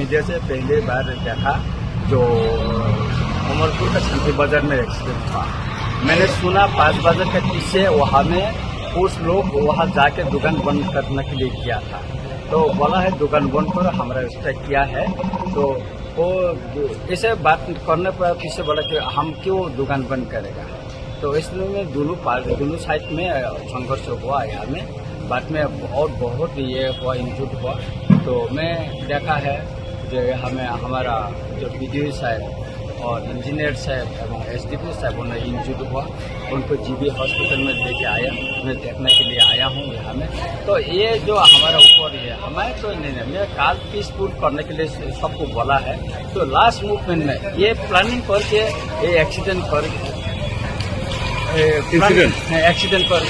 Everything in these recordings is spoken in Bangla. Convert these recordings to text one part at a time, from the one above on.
मीडिया से पहले बार देखा जो कमलपुर का शांति बाजार में एक्सीडेंट हुआ। मैंने सुना 5 बजे के पीछे वहाँ में कुछ लोग वहाँ जाके दुकान बंद करने के लिए किया था, तो बोला है दुकान बंद करो, हमारा स्ट्राइक किया है। तो वो ऐसे बात करने पर पीछे बोला कि हम क्यों दुकान बंद करेगा। तो इसलिए दोनों साइड में संघर्ष हुआ यहाँ में, बाद में और बहुत ये हुआ, इंजूर्ड हुआ। तो मैं देखा है जो हमें हमारा जो बीडीओ साहब और इंजीनियर साहब एवं एसडीपी साहब उन्हें इंजूर्ड हुआ, उनको जीबी हॉस्पिटल में लेके आया, मैं देखने के लिए आया हूँ यहाँ में। तो ये जो हमारा ऊपर है, हमारे तो नहीं, मैं काल पीसफुल करने के लिए सबको बोला है। तो लास्ट मूवमेंट में ये प्लानिंग करके ये एक्सीडेंट कर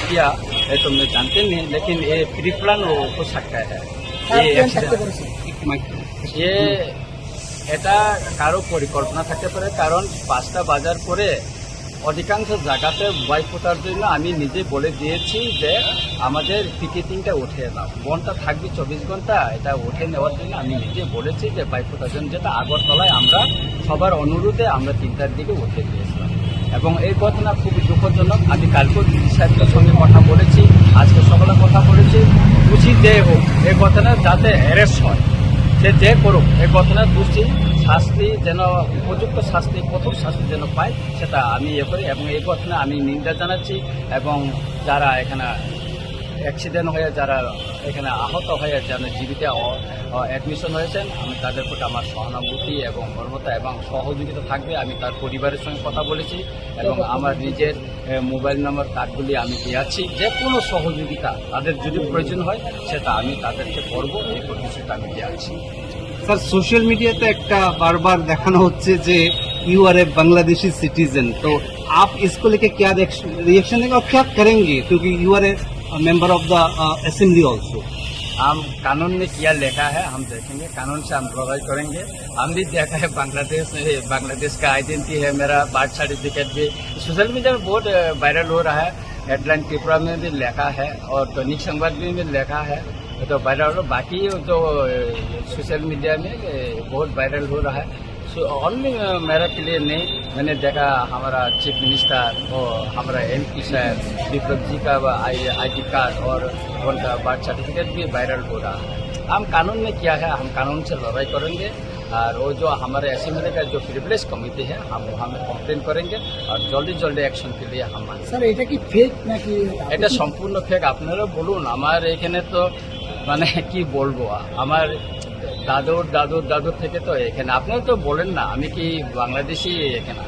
किया है, तो मैं जानते नहीं, लेकिन ये प्री प्लान हो सकता है। ये এটা কারো পরিকল্পনা থাকতে পারে, কারণ 5টা বাজার পরে অধিকাংশ জায়গাতে বাইক পোতার জন্য আমি নিজে বলে দিয়েছি যে আমাদের পিকেটিংটা উঠিয়ে দাও, বনটা থাকবে 24 ঘন্টা, এটা উঠে নেওয়ার জন্য আমি নিজে বলেছি যে বাইক পোতার জন্য, যেটা আগরতলায় আমরা সবার অনুরোধে আমরা 3টার দিকে উঠে দিয়েছিলাম। এবং এই ঘটনা খুবই দুঃখজনক। আমি কালকেও দিদি সাহেবের সঙ্গে কথা বলেছি, আজকে সকালে কথা বলেছি, উচিত যে হোক এই ঘটনা যাতে অ্যারেস্ট হয়, সে যে করুক, এই ঘটনার দোষী শাস্তি যেন, উপযুক্ত শাস্তি, কঠোর শাস্তি যেন পায়, সেটা আমি করি। এবং এই ঘটনা আমি নিন্দা জানাচ্ছি, এবং যারা এখানে অ্যাক্সিডেন্ট হয়ে, যারা এখানে আহত হয়ে যেন জীবিত অ্যাডমিশন হয়েছেন, আমি তাদের প্রতি আমার সহানুভূতি এবং মর্মতা এবং সহযোগিতা থাকবে। আমি তার পরিবারের সঙ্গে কথা বলেছি এবং আমার নিজের মোবাইল নম্বর কার্ডগুলি আমি দিয়েছি, যে কোনো সহযোগিতা তাদের যদি প্রয়োজন হয় সেটা আমি তাদেরকে করব, এই প্রতিশ্রুতি আমি দিয়েছি। सर, सोशल मीडिया पे एक बार बार दिखाना होচ্ছে যে you are a Bangladeshi citizen, तो आप इसको लेके क्या रिएक्शन देंगे और क्या करेंगे, क्योंकि you are a member of the assembly also. हम कानून में क्या लिखा है हम देखेंगे, कानून से हम लड़ाई करेंगे। हम भी देखा है बांग्लादेश का आइडेंटिटी है, मेरा बर्थ सर्टिफिकेट भी सोशल मीडिया में बहुत वायरल हो रहा है, हेडलाइन त्रिपुरा में भी लिखा है और दैनिक संवाद में भी लिखा है, तो वायरल हो। बाकी जो सोशल मीडिया में बहुत वायरल हो रहा है, ओनली मेरा के लिए नहीं, मैंने देखा हमारा चीफ मिनिस्टर और हमारा एमपी साहब विप्लव जी का आईडी कार्ड और उनका बर्थ सर्टिफिकेट भी वायरल हो रहा है। हम कानून में क्या है, हम कानून से लड़ाई करेंगे, और वो जो हमारे असेंबली का जो प्रिविलेज कमिटी है, हम वहाँ में कम्प्लेन करेंगे और जल्दी एक्शन के लिए हम सर এটা কি ফেক নাকি? এটা সম্পূর্ণ ফেক। আপনারা বলুন, আমার এখানে তো মানে কি বলবো, আমার দাদুর থেকে তো এখানে, আপনারা তো বলেন না আমি কি বাংলাদেশি এখানে।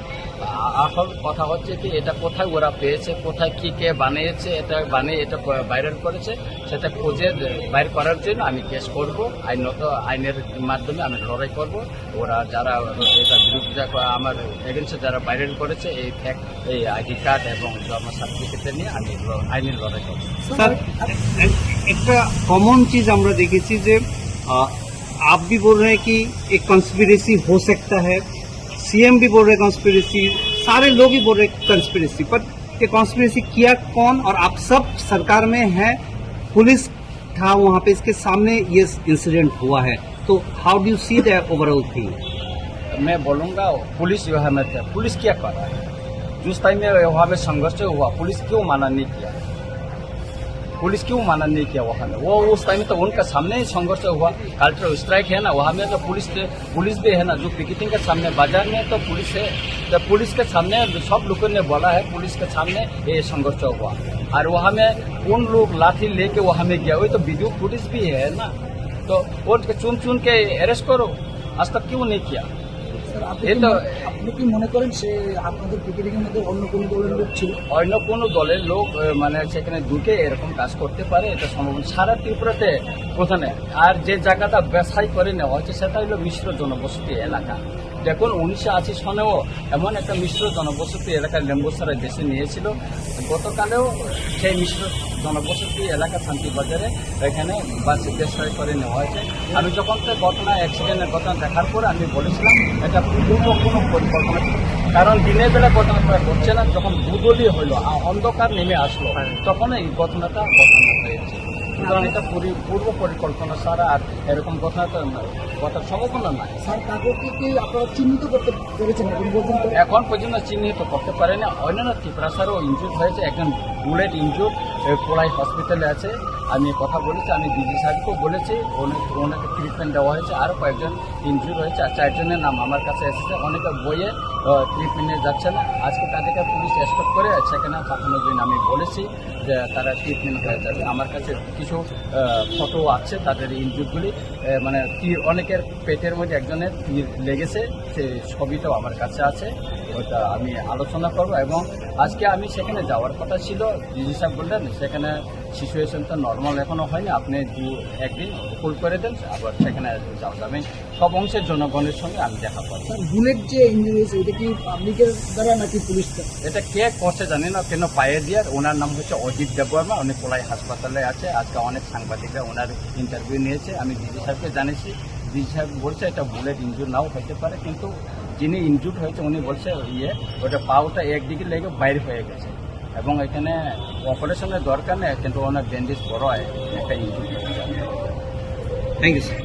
আসল কথা হচ্ছে কি, এটা কোথায় ওরা পেয়েছে, কোথায় কি কে বানিয়েছে, এটা বানিয়ে এটা ভাইরাল করেছে, সেটা খুঁজে বাইর করার জন্য আমি কেস করব, আইনের মাধ্যমে আমি লড়াই করব। ওরা যারা এটা বিরুদ্ধে আমার এগেন্সে যারা ভাইরাল করেছে এই ফেক এই আইডি কার্ড এবং জন্ম সার্টিফিকেট নিয়ে আমি আইনের লড়াই করব। सर, एक कॉमन चीज আমরা দেখেছি যে आप भी बोल रहे हैं कि एक कंस्पिरेसी हो सकता है, सीएम भी बोल रहे हैं कंस्पिरेसी, सारे लोग ही बोल रहे हैं कंस्पिरेसी, पर ये कंस्पिरेसी किया कौन? और आप सब सरकार में हैं, पुलिस था वहाँ पे, इसके सामने ये इंसिडेंट हुआ है, तो how do you see the overall thing? मैं बोलूँगा पुलिस वहाँ में थे, पुलिस क्या कर रहा है? जिस टाइम में वहाँ में संघर्ष हुआ, पुलिस क्यों माना नहीं किया? पुलिस क्यों माना नहीं किया वहाँ में? वो उस टाइम तो उनका सामने ही संघर्ष हुआ, कल्चरल स्ट्राइक है ना, वहाँ में तो पुलिस भी है ना, जो पिकेटिंग के सामने बाजार में तो पुलिस है, तो पुलिस के सामने सब लोगों ने बोला है, पुलिस के सामने ये संघर्ष हुआ। और वहाँ में उन लोग लाठी लेके वहाँ में गया, वही तो वीडियो फुटेज भी है ना, तो वो चुन के अरेस्ट करो, आज तक क्यों नहीं किया? আপনি কি মনে করেন সে আপনাদের পিকেটিং এর মধ্যে অন্য কোনো দলের লোক ছিল? অন্য কোনো দলের লোক মানে সেখানে ঢুকে এরকম কাজ করতে পারে, এটা সম্ভব। সারা ত্রিপুরাতে কোথায়, আর যে জায়গাটা ব্যবসায় করে নেওয়া হচ্ছে সেটা হলো মিশ্র জনবসতি এলাকা। দেখুন 1980 সনেও এমন একটা মিশ্র জনবসতি এলাকার লেম্বুসারা দেশে নিয়েছিল, গতকালেও সেই মিশ্র জনবসতি এলাকা শান্তিবাজারে এখানে বাসে ব্যবসায় করে নেওয়া হয়েছে। আমি যখন তো অ্যাক্সিডেন্টের ঘটনা দেখার পর আমি বলেছিলাম এটা পূর্ব কোনো পরিকল্পনা, কারণ দিনের বেলা ঘটনা ঘটছে না, যখন দুদলীয় হইল, অন্ধকার নেমে আসলো, তখন এই ঘটনাটা হয়েছে। সুতরাং এটা পূর্ব পরিকল্পনা ছাড়া আর এরকম ঘটনা তো ঘটার সম্ভাবনা নাই। স্যার কাকুকে কি আপনারা চিহ্নিত করতে পেরেছেন এখন পর্যন্ত? এখন পর্যন্ত চিহ্নিত করতে পারেনি। অন্যান্য ত্রিপুরাসারও ইনজুর হয়েছে, একজন বুলেট ইনজুর কোলাই হসপিটালে আছে। আমি কথা বলেছি, আমি ডিজি সাহেবকেও বলেছি, ওনাকে ট্রিটমেন্ট দেওয়া হয়েছে। আরও কয়েকজন ইনজুর হয়েছে, আর 4 জনের নাম আমার কাছে এসেছে। অনেকে বইয়ে ট্রিটমেন্টে যাচ্ছে না, আজকে তাদেরকে পুলিশ এসকর্ট করে সেখানে পাঠানোর জন্য আমি বলেছি যে তারা ট্রিটমেন্ট হয়ে যাবে। আমার কাছে কিছু ফটো আছে তাদের ইনজুরগুলি, মানে অনেকের পেটের মধ্যে একজনের তীর লেগেছে, সে ছবিটাও আমার কাছে আছে, ওটা আমি আলোচনা করব। এবং আজকে আমি সেখানে যাওয়ার কথা ছিল, ডিজি সাহেব বললেন সেখানে সিচুয়েশন তো নর্মাল এখনও হয়নি, আপনি 1 দিন ফুল করে দেন, আবার সেখানে যাওয়া আমি সব অংশের জনগণের সঙ্গে আমি দেখা পাবো। স্যার বুলেট যে ইঞ্জুরি হয়েছে এটা কি পাবলিকের দ্বারা নাকি পুলিশ দ্বারা? এটা কে করছে জানি না, কেন পায়ে দিয়ে। ওনার নাম হচ্ছে অজিত দেববর্মা, উনি কোলাই হাসপাতালে আছে। আজকে অনেক সাংবাদিকরা ওনার ইন্টারভিউ নিয়েছে, আমি ডিজি সাহেবকে জানিয়েছি। ডিজি সাহেব বলছে এটা বুলেট ইনজুর নাও হতে পারে, কিন্তু যিনি ইনজুর হয়েছে উনি বলছে ওটা পাওটা একদিকে লেগে বাইরে হয়ে গেছে এবং এখানে অপারেশনের দরকার নেই, কিন্তু ওনার ব্যান্ডেজ বড় হয়, একটা ইনজুর হয়ে যাবে। Thank you sir.